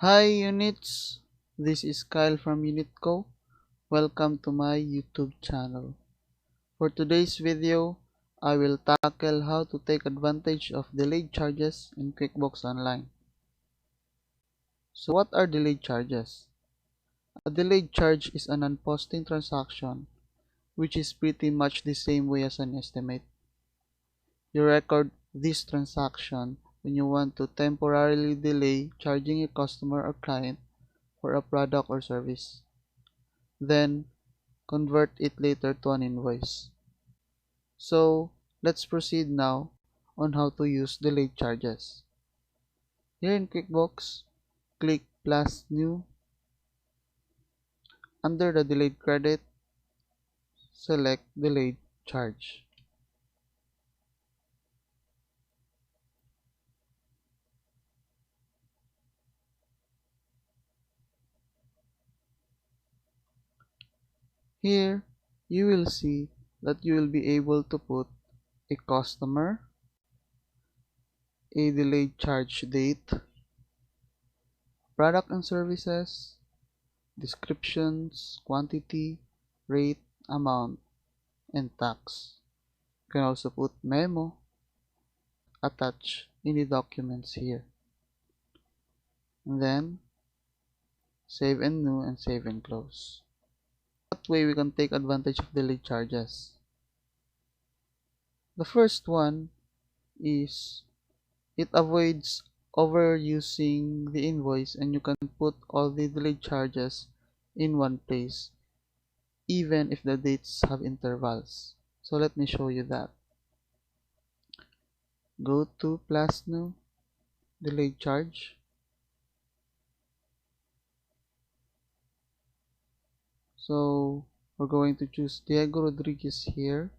Hi units, this is Kyle from UnitCo. Welcome to my YouTube channel. For today's video, I will tackle how to take advantage of delayed charges in QuickBooks Online. So what are delayed charges? A delayed charge is an unposting transaction, which is pretty much the same way as an estimate. You record this transaction when you want to temporarily delay charging a customer or client for a product or service. Then convert it later to an invoice. So let's proceed now on how to use delayed charges. Here in QuickBooks, click plus new. Under the delayed credit, select delayed charge. Here you will see that you will be able to put a customer, a delayed charge date, product and services, descriptions, quantity, rate, amount, and tax. You can also put memo, attach any documents here. And then save and new and save and close. That way we can take advantage of delayed charges. The first one is it avoids overusing the invoice, and you can put all the delayed charges in one place even if the dates have intervals. So let me show you that. Go to plus new, delayed charge. So we're going to choose Diego Rodriguez here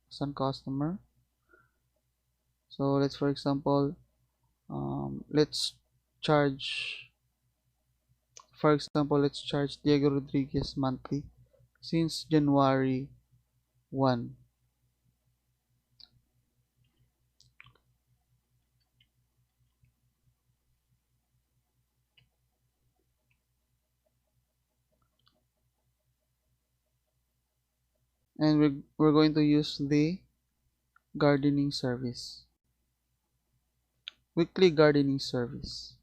as a customer. So let's, for example, let's charge Diego Rodriguez monthly since January 1. And we're going to use the gardening service, weekly gardening service.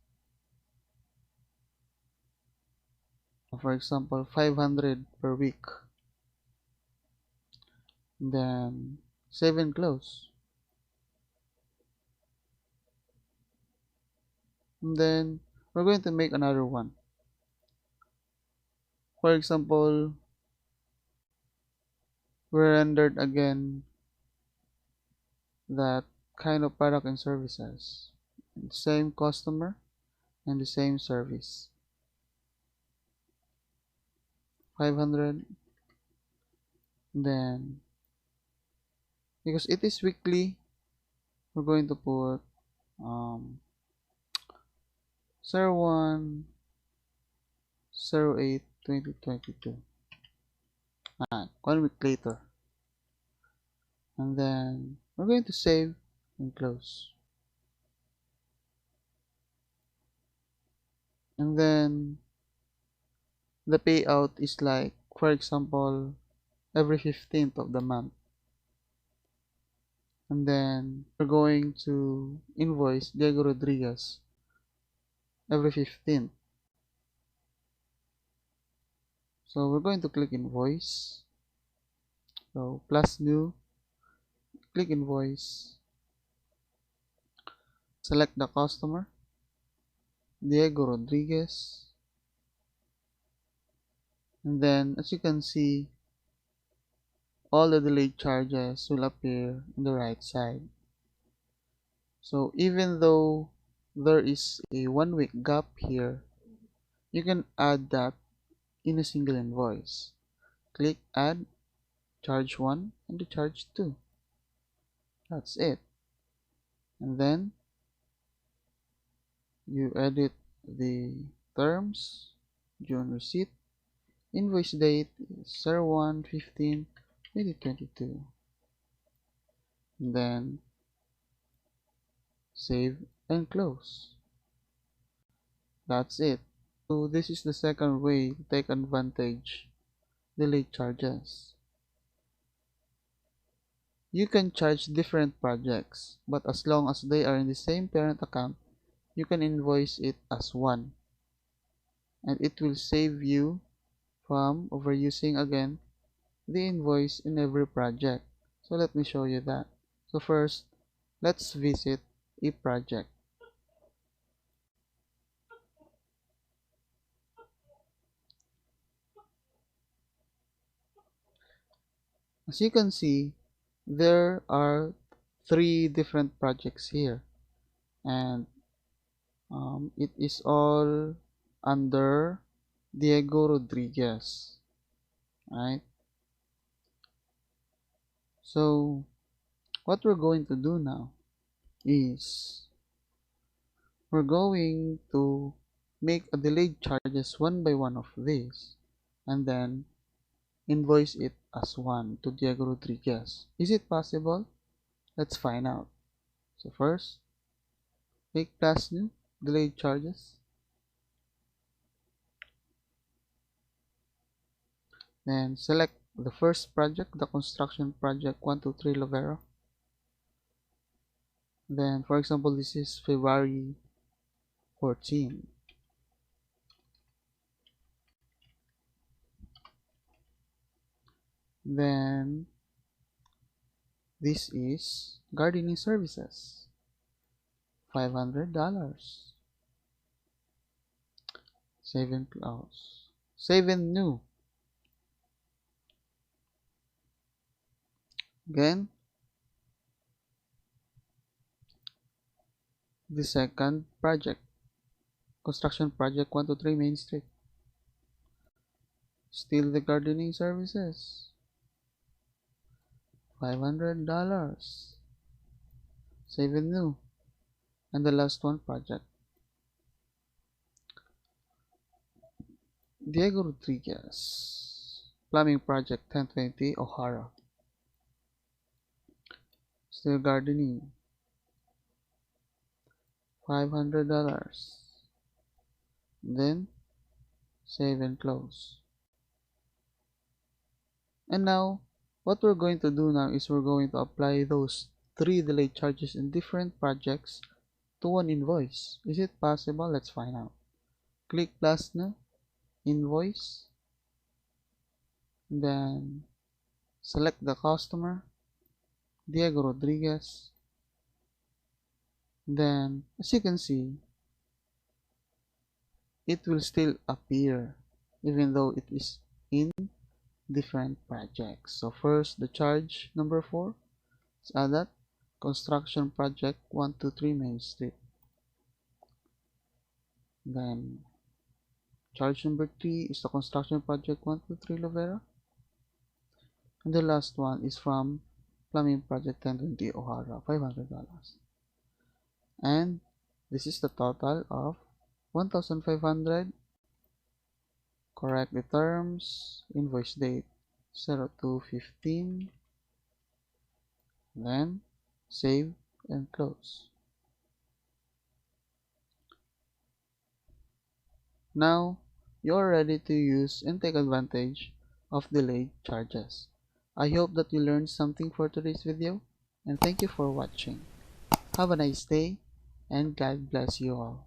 For example, 500 per week. Then save and close. And then we're going to make another one. For example, we rendered again that kind of product and services, same customer and the same service. 500. Then because it is weekly, we're going to put 01/08/2022, 1 week later. And then we're going to save and close. And then the payout is like, for example, every 15th of the month. And then we're going to invoice Diego Rodriguez every 15th. So we're going to click invoice. So plus new, click invoice, select the customer, Diego Rodriguez, and then as you can see, all the delayed charges will appear on the right side. So even though there is a 1 week gap here, you can add that in a single invoice. Click add, charge 1 and the charge 2. That's it. And then you edit the terms, June receipt, invoice date is 01/15/2022. And then save and close. That's it. So this is the second way to take advantage delayed charges. You can charge different projects, but as long as they are in the same parent account, you can invoice it as one, and it will save you from overusing again the invoice in every project. So let me show you that. So first, let's visit a project. As you can see, there are three different projects here, and it is all under Diego Rodriguez, right? So what we're going to do now is we're going to make a delayed charges one by one of these, and then invoice it as one to Diego Rodriguez. Is it possible? Let's find out. So first, make plus new delayed charges. Then select the first project, the construction project 123 Lovera. Then for example, this is February 14. Then this is gardening services, $500. Save and close. Save and new. Again, the second project, construction project 123 Main Street. Still the gardening services, $500. Save and new. And the last one project, Diego Rodriguez, plumbing project 1020 O'Hara. Still gardening, $500. Then save and close. And now what we're going to do now is we're going to apply those three delayed charges in different projects to one invoice. Is it possible? Let's find out. Click plus new, invoice, then select the customer, Diego Rodriguez. Then as you can see, it will still appear even though it is in different projects. So first, the charge number 4, let's add that, construction project 123 Main Street. Then charge number 3 is the construction project 123 Lovera. And the last one is from plumbing project 1020 O'Hara, $500. And this is the total of 1,500. Correct the terms, invoice date 02/15, then save and close. Now you are ready to use and take advantage of delayed charges. I hope that you learned something for today's video, and thank you for watching. Have a nice day, and God bless you all.